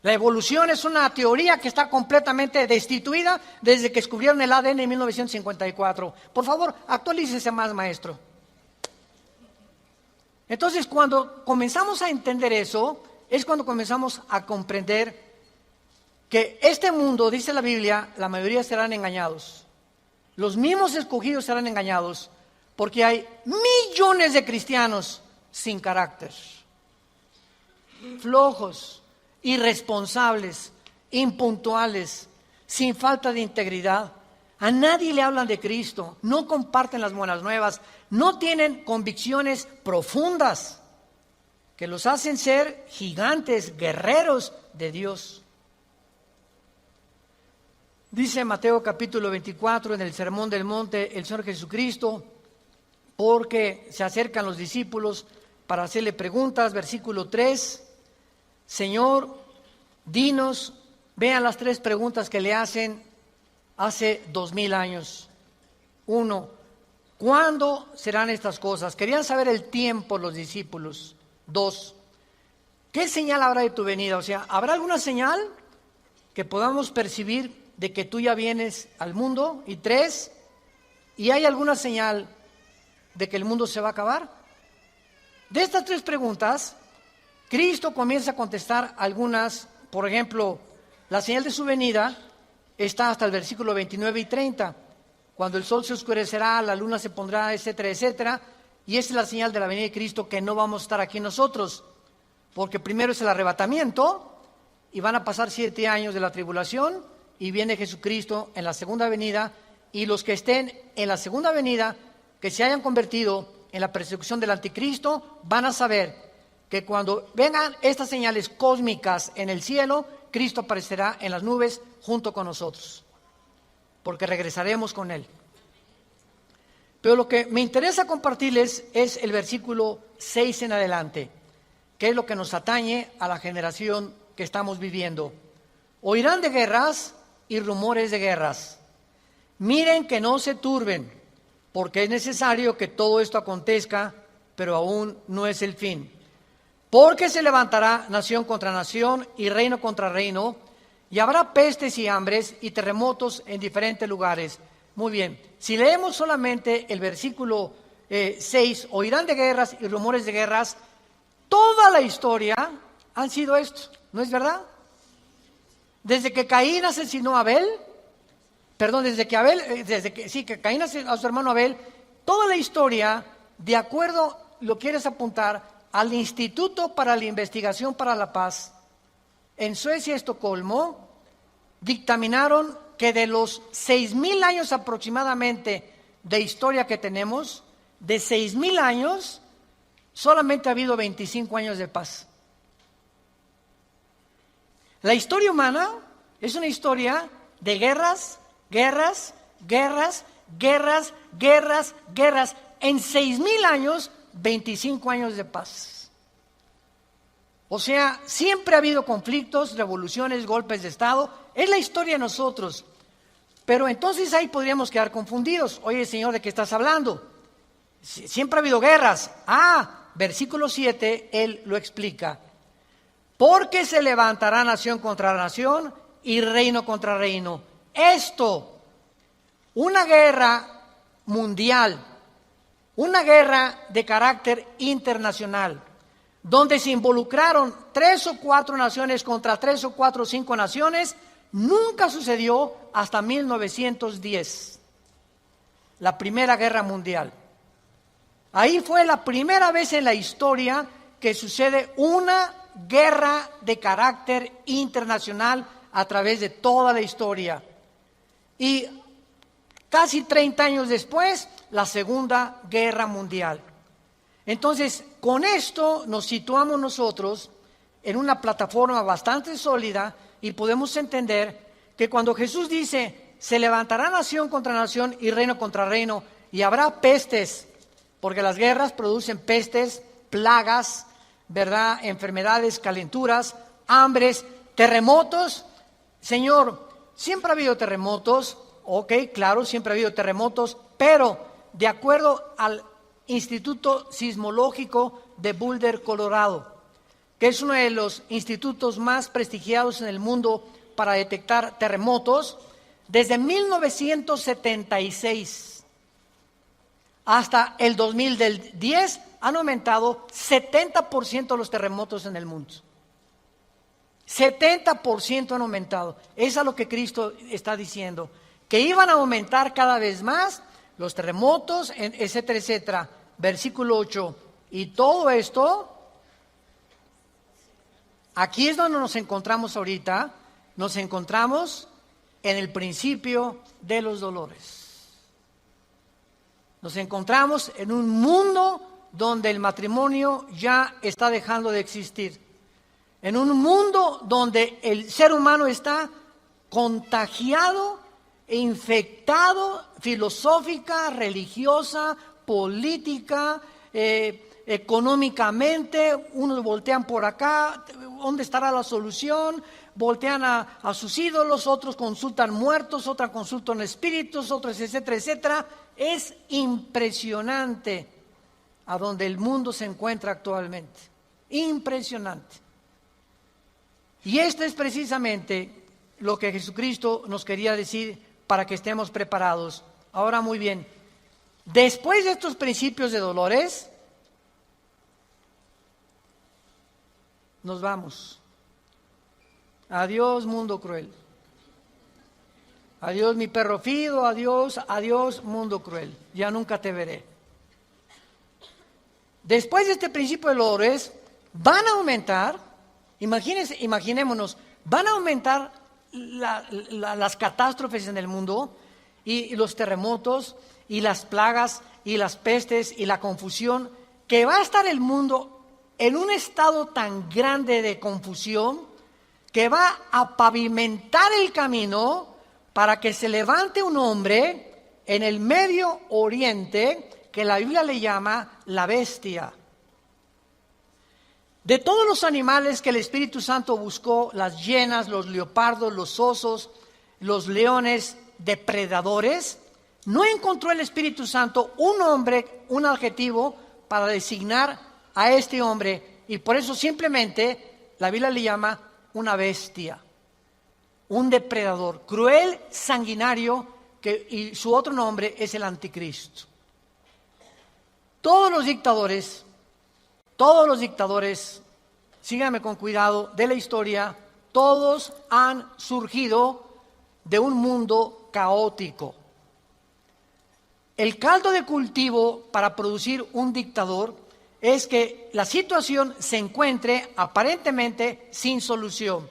La evolución es una teoría que está completamente destituida desde que descubrieron el ADN en 1954. Por favor, actualícese más, maestro. Entonces, cuando comenzamos a entender eso, es cuando comenzamos a comprender que este mundo, dice la Biblia, la mayoría serán engañados. Los mismos escogidos serán engañados, porque hay millones de cristianos sin carácter, flojos, irresponsables, impuntuales, sin falta de integridad. A nadie le hablan de Cristo, no comparten las buenas nuevas, no tienen convicciones profundas que los hacen ser gigantes, guerreros de Dios. Dice Mateo capítulo 24 en el Sermón del Monte el Señor Jesucristo, porque se acercan los discípulos para hacerle preguntas, versículo 3, Señor, dinos, vean las 3 preguntas que le hacen hace 2000 años. 1, ¿cuándo serán estas cosas? Querían saber el tiempo los discípulos. 2, ¿qué señal habrá de tu venida? O sea, ¿habrá alguna señal que podamos percibir de que tú ya vienes al mundo? Y 3, ¿y hay alguna señal de que el mundo se va a acabar? De estas 3 preguntas, Cristo comienza a contestar algunas. Por ejemplo, la señal de su venida está hasta el versículo 29 y 30, cuando el sol se oscurecerá, la luna se pondrá, etcétera, etcétera, y esa es la señal de la venida de Cristo, que no vamos a estar aquí nosotros, porque primero es el arrebatamiento, y van a pasar 7 años de la tribulación, y viene Jesucristo en la segunda venida, y los que estén en la segunda venida, que se hayan convertido en la persecución del anticristo, van a saber que cuando vengan estas señales cósmicas en el cielo, Cristo aparecerá en las nubes junto con nosotros, porque regresaremos con Él. Pero lo que me interesa compartirles es el versículo 6 en adelante, que es lo que nos atañe a la generación que estamos viviendo. Oirán de guerras y rumores de guerras. Miren que no se turben, porque es necesario que todo esto acontezca, pero aún no es el fin. Porque se levantará nación contra nación y reino contra reino, y habrá pestes y hambres y terremotos en diferentes lugares. Muy bien, si leemos solamente el versículo 6, oirán de guerras y rumores de guerras, toda la historia han sido esto, ¿no es verdad? Desde que Caín asesinó a Abel, que Caín asesinó a su hermano Abel, toda la historia, de acuerdo, lo quieres apuntar, al Instituto para la Investigación para la Paz, en Suecia, Estocolmo, dictaminaron que de los 6,000 años aproximadamente de historia que tenemos, de 6,000 años, solamente ha habido 25 años de paz. La historia humana es una historia de guerras, guerras, guerras, guerras, guerras, guerras. En 6,000 años, 25 años de paz. O sea, siempre ha habido conflictos, revoluciones, golpes de Estado. Es la historia de nosotros. Pero entonces ahí podríamos quedar confundidos. Oye, Señor, ¿de qué estás hablando? Siempre ha habido guerras. Versículo 7, Él lo explica. Porque se levantará nación contra nación y reino contra reino. Esto, una guerra mundial, una guerra de carácter internacional, donde se involucraron 3 o 4 naciones contra 3 o 4 o 5 naciones, nunca sucedió hasta 1910, la Primera Guerra Mundial. Ahí fue la primera vez en la historia que sucede una guerra de carácter internacional a través de toda la historia. Y casi 30 años después, la Segunda Guerra Mundial. Entonces, con esto nos situamos nosotros en una plataforma bastante sólida y podemos entender que cuando Jesús dice, se levantará nación contra nación y reino contra reino, y habrá pestes, porque las guerras producen pestes, plagas, ¿verdad? Enfermedades, calenturas, hambres, terremotos. Señor, siempre ha habido terremotos, ok, claro, siempre ha habido terremotos, pero de acuerdo al Instituto Sismológico de Boulder, Colorado, que es uno de los institutos más prestigiados en el mundo para detectar terremotos, desde 1976 hasta el 2010 han aumentado 70% los terremotos en el mundo. 70% han aumentado. Es a lo que Cristo está diciendo, que iban a aumentar cada vez más los terremotos, etcétera, etcétera. Versículo 8. Y todo esto, aquí es donde nos encontramos ahorita. Nos encontramos en el principio de los dolores. Nos encontramos en un mundo donde el matrimonio ya está dejando de existir. En un mundo donde el ser humano está contagiado e infectado filosófica, religiosa, política, económicamente. Unos voltean por acá, ¿dónde estará la solución? Voltean a sus ídolos, otros consultan muertos, otros consultan espíritus, otros, etcétera, etcétera. Es impresionante a donde el mundo se encuentra actualmente. Impresionante. Y esto es precisamente lo que Jesucristo nos quería decir para que estemos preparados. Ahora, muy bien, después de estos principios de dolores, nos vamos. Adiós, mundo cruel. Adiós, mi perro fido, adiós, mundo cruel. Ya nunca te veré. Después de este principio de dolores, van a aumentar, imaginémonos, van a aumentar las catástrofes en el mundo y los terremotos y las plagas y las pestes y la confusión, que va a estar el mundo en un estado tan grande de confusión que va a pavimentar el camino para que se levante un hombre en el Medio Oriente que la Biblia le llama la bestia. De todos los animales que el Espíritu Santo buscó, las hienas, los leopardos, los osos, los leones depredadores, no encontró el Espíritu Santo un nombre, un adjetivo para designar a este hombre, y por eso simplemente la Biblia le llama una bestia, un depredador, cruel, sanguinario, y su otro nombre es el anticristo. Todos los dictadores, síganme con cuidado, de la historia, todos han surgido de un mundo caótico. El caldo de cultivo para producir un dictador es que la situación se encuentre aparentemente sin solución.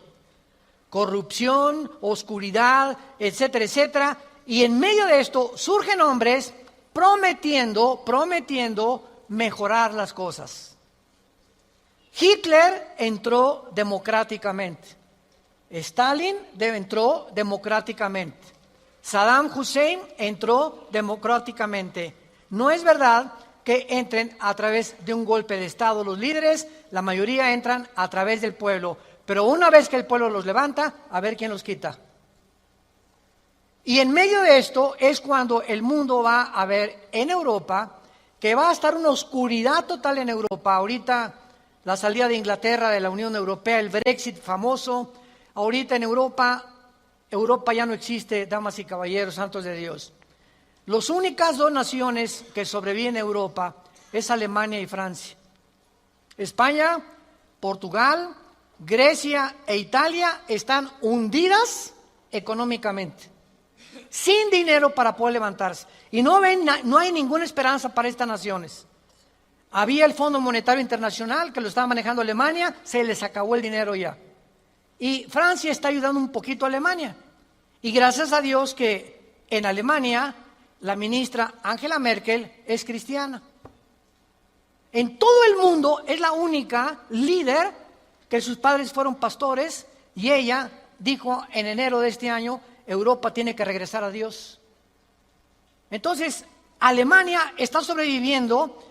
Corrupción, oscuridad, etcétera, etcétera. Y en medio de esto surgen hombres prometiendo mejorar las cosas. Hitler entró democráticamente. Stalin entró democráticamente. Saddam Hussein entró democráticamente. No es verdad que entren a través de un golpe de Estado los líderes, la mayoría entran a través del pueblo. Pero una vez que el pueblo los levanta, a ver quién los quita. Y en medio de esto es cuando el mundo va a ver en Europa que va a estar una oscuridad total en Europa. Ahorita la salida de Inglaterra de la Unión Europea, el Brexit famoso. Ahorita en Europa ya no existe, damas y caballeros, santos de Dios. Las únicas dos naciones que sobreviven en Europa es Alemania y Francia. España, Portugal, Grecia e Italia están hundidas económicamente, sin dinero para poder levantarse. Y no hay ninguna esperanza para estas naciones. Había el Fondo Monetario Internacional que lo estaba manejando Alemania, se les acabó el dinero ya. Y Francia está ayudando un poquito a Alemania. Y gracias a Dios que en Alemania la ministra Angela Merkel es cristiana. En todo el mundo es la única líder que sus padres fueron pastores y ella dijo en enero de este año, Europa tiene que regresar a Dios. Entonces, Alemania está sobreviviendo,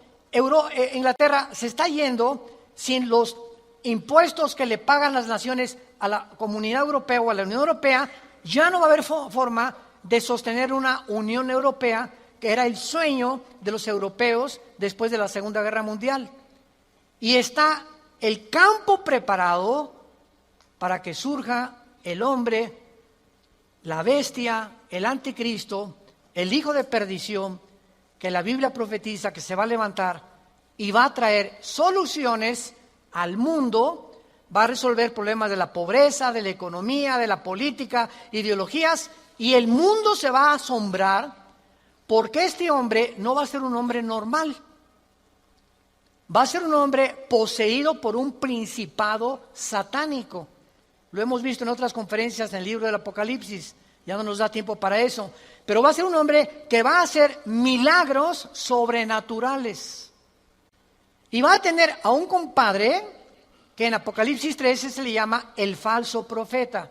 Inglaterra se está yendo sin los impuestos que le pagan las naciones a la Comunidad Europea o a la Unión Europea, ya no va a haber forma de sostener una Unión Europea, que era el sueño de los europeos después de la Segunda Guerra Mundial. Y está el campo preparado para que surja el hombre, la bestia, el anticristo, el hijo de perdición, que la Biblia profetiza que se va a levantar y va a traer soluciones al mundo, va a resolver problemas de la pobreza, de la economía, de la política, ideologías, y el mundo se va a asombrar porque este hombre no va a ser un hombre normal. Va a ser un hombre poseído por un principado satánico. Lo hemos visto en otras conferencias en el libro del Apocalipsis. Ya no nos da tiempo para eso. Pero va a ser un hombre que va a hacer milagros sobrenaturales. Y va a tener a un compadre que en Apocalipsis 13 se le llama el falso profeta.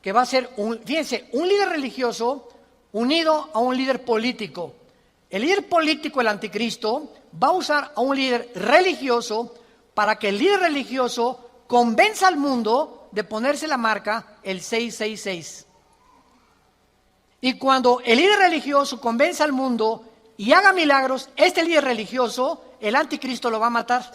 Que va a ser, fíjense, un líder religioso unido a un líder político. El líder político, el anticristo, va a usar a un líder religioso para que el líder religioso convenza al mundo de ponerse la marca el 666. Y cuando el líder religioso convenza al mundo y haga milagros, este líder religioso, el anticristo lo va a matar.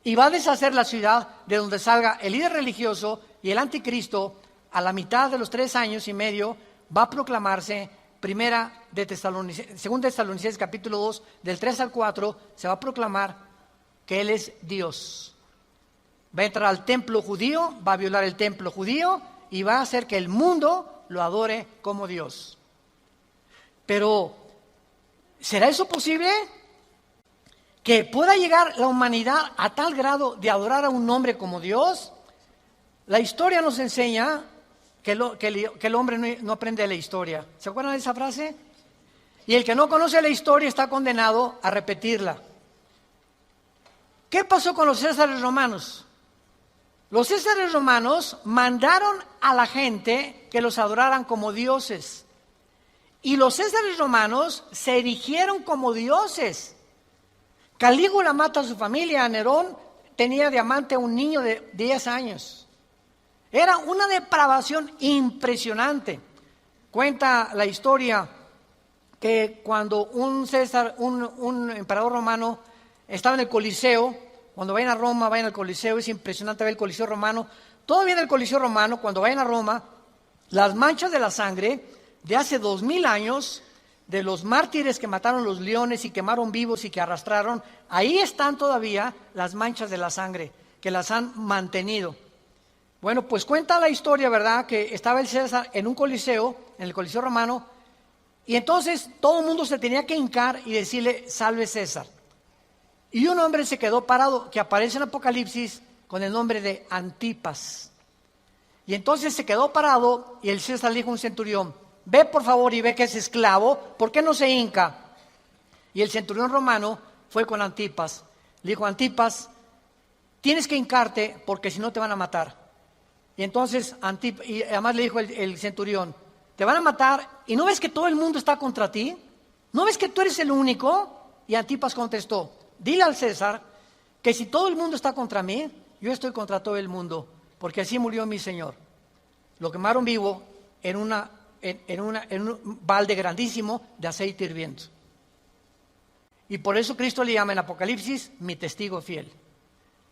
Y va a deshacer la ciudad de donde salga el líder religioso, y el anticristo, a la mitad de los 3 años y medio, va a proclamarse. Según Tesalonicenses capítulo 2, del 3 al 4, se va a proclamar que Él es Dios. Va a entrar al templo judío, va a violar el templo judío y va a hacer que el mundo lo adore como Dios. Pero, ¿será eso posible? ¿Que pueda llegar la humanidad a tal grado de adorar a un hombre como Dios? La historia nos enseña que el hombre no aprende de la historia. ¿Se acuerdan de esa frase? Y el que no conoce la historia está condenado a repetirla. ¿Qué pasó con los césares romanos? Los césares romanos mandaron a la gente que los adoraran como dioses. Y los césares romanos se erigieron como dioses. Calígula mata a su familia. Nerón tenía de amante a un niño de 10 años. Era una depravación impresionante. Cuenta la historia que cuando un emperador romano estaba en el Coliseo, cuando vayan a Roma, vayan al Coliseo, es impresionante ver el Coliseo romano. Todavía en el Coliseo romano, cuando vayan a Roma, las manchas de la sangre de hace 2000 años, de los mártires que mataron los leones y quemaron vivos y que arrastraron, ahí están todavía las manchas de la sangre que las han mantenido. Bueno, pues cuenta la historia, ¿verdad?, que estaba el César en un coliseo, en el Coliseo romano, y entonces todo el mundo se tenía que hincar y decirle, salve César. Y un hombre se quedó parado, que aparece en Apocalipsis con el nombre de Antipas. Y entonces se quedó parado y el César le dijo a un centurión, ve por favor y ve que es esclavo, ¿por qué no se hinca? Y el centurión romano fue con Antipas. Le dijo, Antipas, tienes que hincarte porque si no te van a matar. Y entonces, y además le dijo el centurión, te van a matar y ¿no ves que todo el mundo está contra ti? ¿No ves que tú eres el único? Y Antipas contestó, dile al César que si todo el mundo está contra mí, yo estoy contra todo el mundo, porque así murió mi Señor. Lo quemaron vivo en un balde grandísimo de aceite hirviendo. Y por eso Cristo le llama en Apocalipsis mi testigo fiel.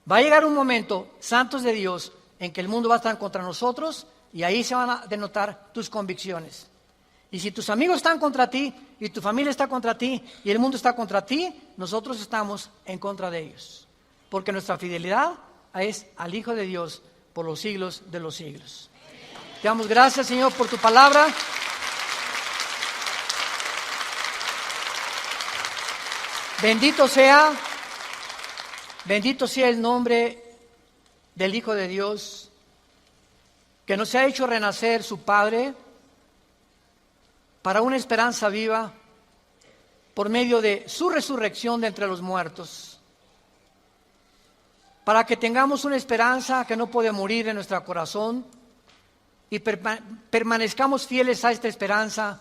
Va a llegar un momento, santos de Dios, en que el mundo va a estar contra nosotros y ahí se van a denotar tus convicciones. Y si tus amigos están contra ti y tu familia está contra ti y el mundo está contra ti, nosotros estamos en contra de ellos. Porque nuestra fidelidad es al Hijo de Dios por los siglos de los siglos. Te damos gracias, Señor, por tu palabra. Bendito sea el nombre del Hijo de Dios, que nos ha hecho renacer su Padre para una esperanza viva por medio de su resurrección de entre los muertos, para que tengamos una esperanza que no puede morir en nuestro corazón y permanezcamos fieles a esta esperanza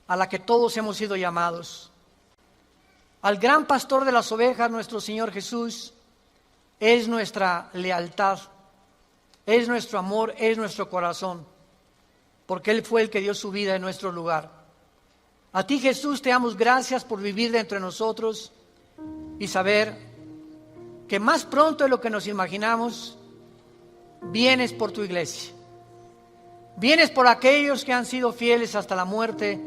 a la que todos hemos sido llamados. Al gran pastor de las ovejas, nuestro Señor Jesús, es nuestra lealtad, es nuestro amor, es nuestro corazón. porque Él fue el que dio su vida en nuestro lugar. A ti, Jesús, te damos gracias por vivir dentro de nosotros y saber que más pronto de lo que nos imaginamos, vienes por tu iglesia. Vienes por aquellos que han sido fieles hasta la muerte,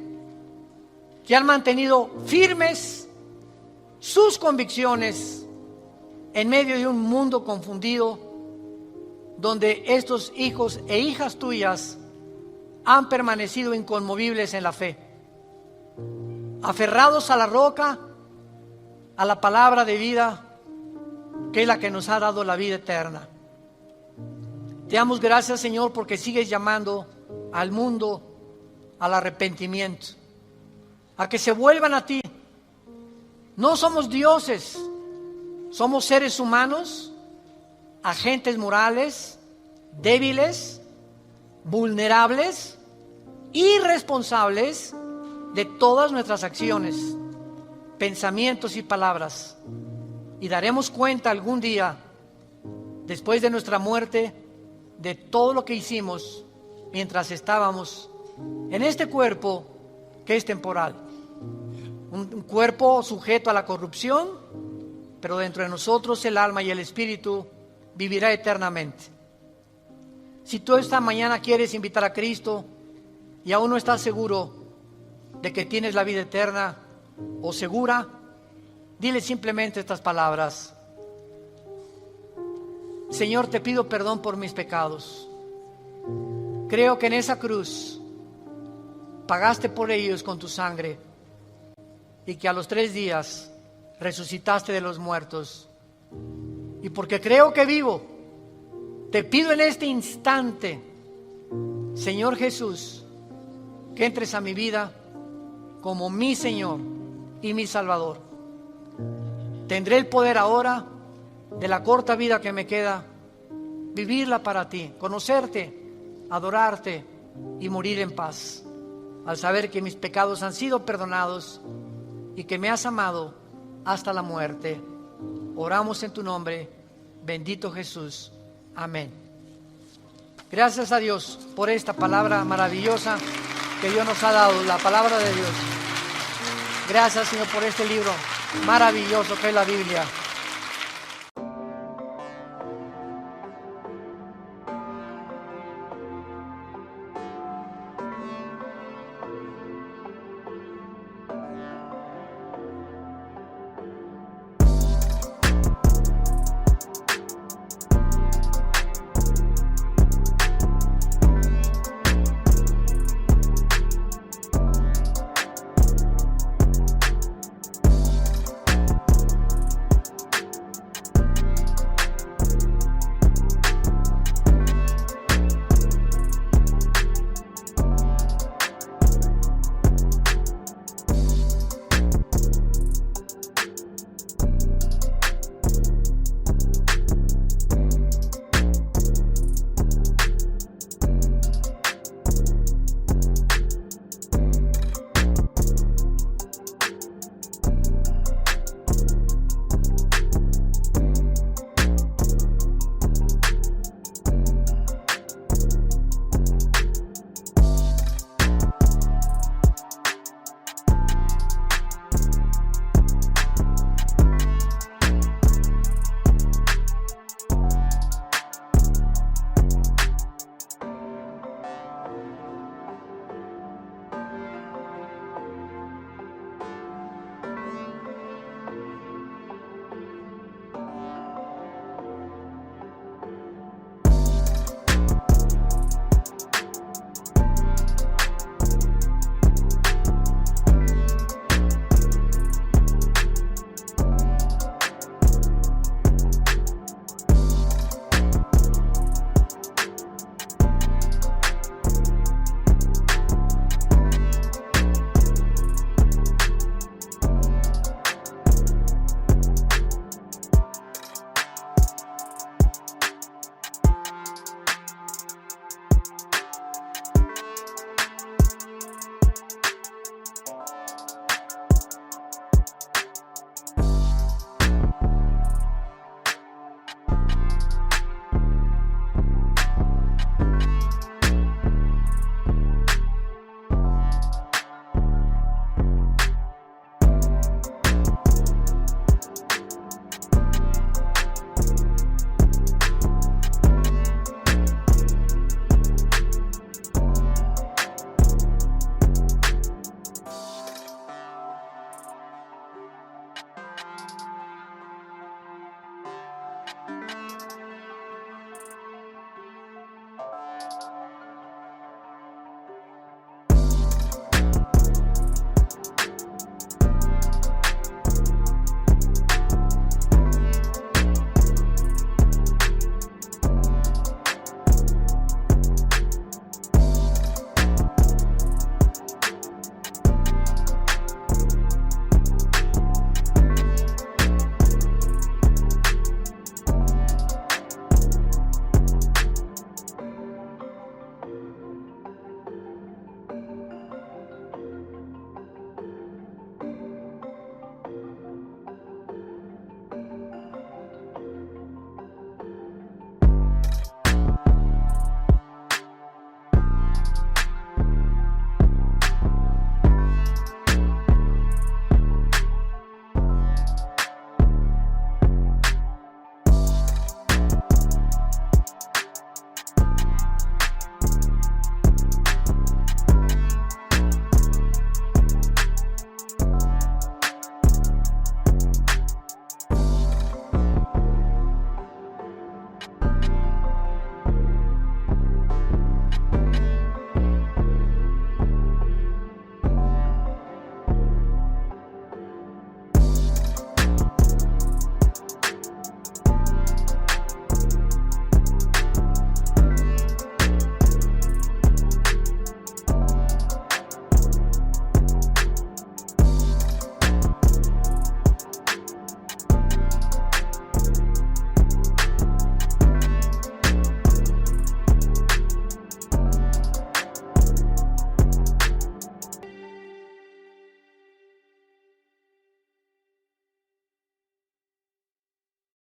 que han mantenido firmes sus convicciones en medio de un mundo confundido, donde estos hijos e hijas tuyas han permanecido inconmovibles en la fe, aferrados a la roca, a la palabra de vida, que es la que nos ha dado la vida eterna. Te damos gracias, Señor, porque sigues llamando al mundo al arrepentimiento, a que se vuelvan a ti. No somos dioses, somos seres humanos, agentes morales, débiles, vulnerables, irresponsables de todas nuestras acciones, pensamientos y palabras. Y daremos cuenta algún día, después de nuestra muerte, de todo lo que hicimos mientras estábamos en este cuerpo que es temporal. Un cuerpo sujeto a la corrupción, pero dentro de nosotros el alma y el espíritu vivirá eternamente. Si tú esta mañana quieres invitar a Cristo y aún no estás seguro de que tienes la vida eterna o segura, dile simplemente estas palabras: Señor, te pido perdón por mis pecados. Creo que en esa cruz pagaste por ellos con tu sangre y que a los 3 días resucitaste de los muertos. Y porque creo que vivo, te pido en este instante, Señor Jesús, que entres a mi vida como mi Señor y mi Salvador. Tendré el poder ahora, de la corta vida que me queda, vivirla para ti, conocerte, adorarte y morir en paz, al saber que mis pecados han sido perdonados y que me has amado hasta la muerte. Oramos en tu nombre, bendito Jesús. Amén. Gracias a Dios por esta palabra maravillosa que Dios nos ha dado, la palabra de Dios. Gracias, Señor, por este libro maravilloso que es la Biblia.